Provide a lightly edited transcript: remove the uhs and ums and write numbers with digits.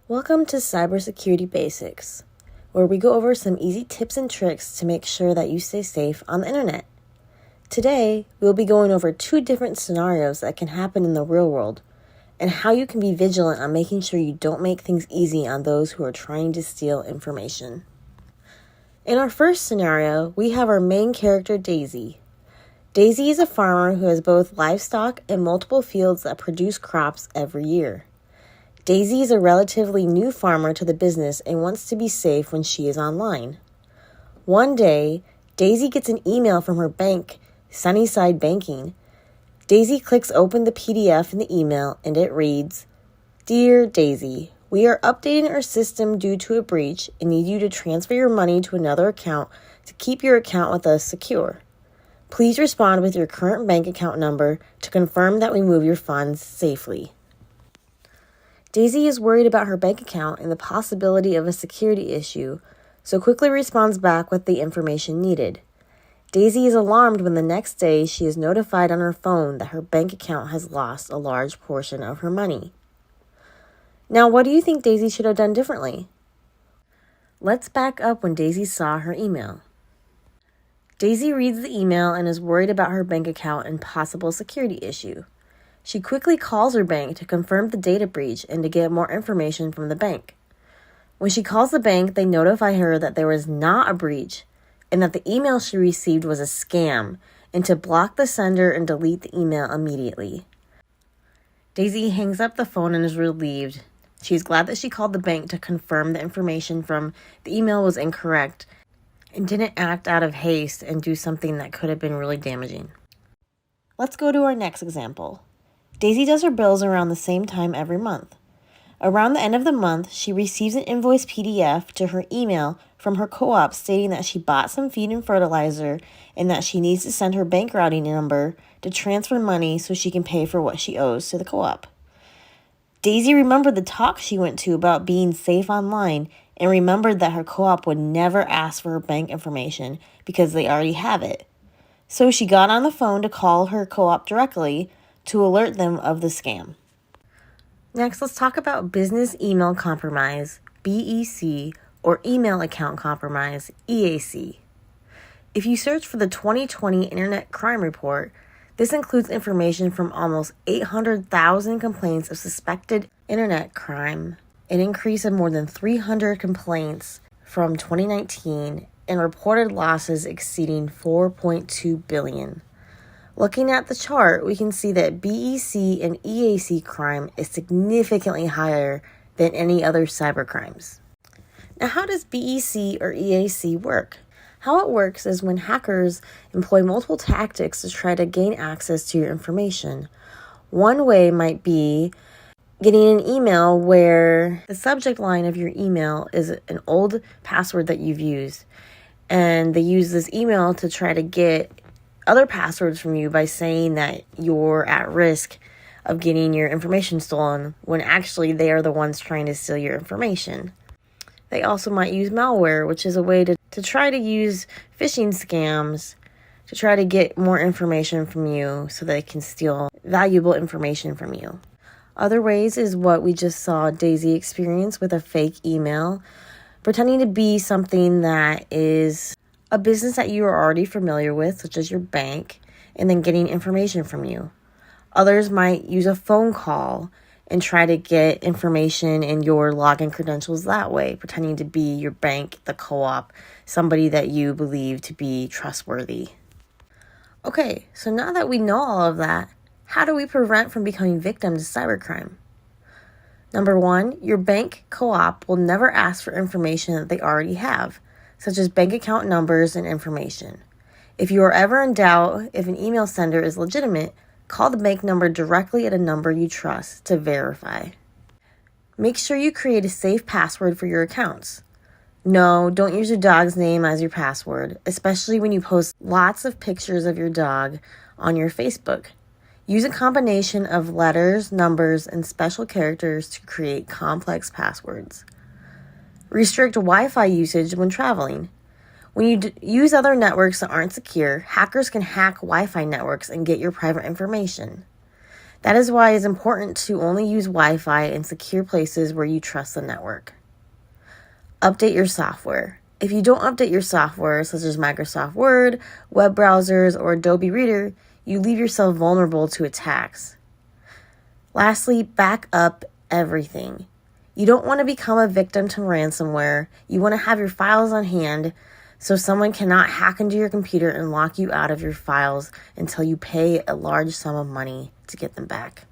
Welcome to Cybersecurity Basics, where we go over some easy tips and tricks to make sure that you stay safe on the internet. Today, we'll be going over 2 different scenarios that can happen in the real world, and how you can be vigilant on making sure you don't make things easy on those who are trying to steal information. In our first scenario, we have our main character, Daisy. Daisy is a farmer who has both livestock and multiple fields that produce crops every year. Daisy is a relatively new farmer to the business and wants to be safe when she is online. One day, Daisy gets an email from her bank, Sunnyside Banking. Daisy clicks open the PDF in the email and it reads, "Dear Daisy, we are updating our system due to a breach and need you to transfer your money to another account to keep your account with us secure. Please respond with your current bank account number to confirm that we move your funds safely." Daisy is worried about her bank account and the possibility of a security issue, so quickly responds back with the information needed. Daisy is alarmed when the next day she is notified on her phone that her bank account has lost a large portion of her money. Now, what do you think Daisy should have done differently? Let's back up when Daisy saw her email. Daisy reads the email and is worried about her bank account and possible security issue. She quickly calls her bank to confirm the data breach and to get more information from the bank. When she calls the bank, they notify her that there was not a breach and that the email she received was a scam, and to block the sender and delete the email immediately. Daisy hangs up the phone and is relieved. She's glad that she called the bank to confirm the information from the email was incorrect and didn't act out of haste and do something that could have been really damaging. Let's go to our next example. Daisy does her bills around the same time every month. Around the end of the month, she receives an invoice PDF to her email from her co-op stating that she bought some feed and fertilizer and that she needs to send her bank routing number to transfer money so she can pay for what she owes to the co-op. Daisy remembered the talk she went to about being safe online and remembered that her co-op would never ask for her bank information because they already have it. So she got on the phone to call her co-op directly to alert them of the scam. Next, let's talk about business email compromise, BEC, or email account compromise, EAC. If you search for the 2020 Internet Crime Report, this includes information from almost 800,000 complaints of suspected internet crime, an increase of more than 300 complaints from 2019, and reported losses exceeding $4.2 billion. Looking at the chart, we can see that BEC and EAC crime is significantly higher than any other cybercrimes. Now, how does BEC or EAC work? How it works is when hackers employ multiple tactics to try to gain access to your information. One way might be getting an email where the subject line of your email is an old password that you've used, and they use this email to try to get other passwords from you by saying that you're at risk of getting your information stolen when actually they are the ones trying to steal your information. They also might use malware, which is a way to try to use phishing scams to try to get more information from you so they can steal valuable information from you. Other ways is what we just saw Daisy experience with a fake email, pretending to be something that is a business that you are already familiar with, such as your bank, and then getting information from you. Others might use a phone call and try to get information and your login credentials that way, pretending to be your bank, the co-op, somebody that you believe to be trustworthy. Okay, so now that we know all of that, how do we prevent from becoming victims to cybercrime? Number 1, your bank co-op will never ask for information that they already have, such as bank account numbers and information. If you are ever in doubt if an email sender is legitimate, call the bank number directly at a number you trust to verify. Make sure you create a safe password for your accounts. No, don't use your dog's name as your password, especially when you post lots of pictures of your dog on your Facebook. Use a combination of letters, numbers, and special characters to create complex passwords. Restrict Wi-Fi usage when traveling. When you use other networks that aren't secure, hackers can hack Wi-Fi networks and get your private information. That is why it's important to only use Wi-Fi in secure places where you trust the network. Update your software. If you don't update your software, such as Microsoft Word, web browsers, or Adobe Reader, you leave yourself vulnerable to attacks. Lastly, back up everything. You don't want to become a victim to ransomware. You want to have your files on hand so someone cannot hack into your computer and lock you out of your files until you pay a large sum of money to get them back.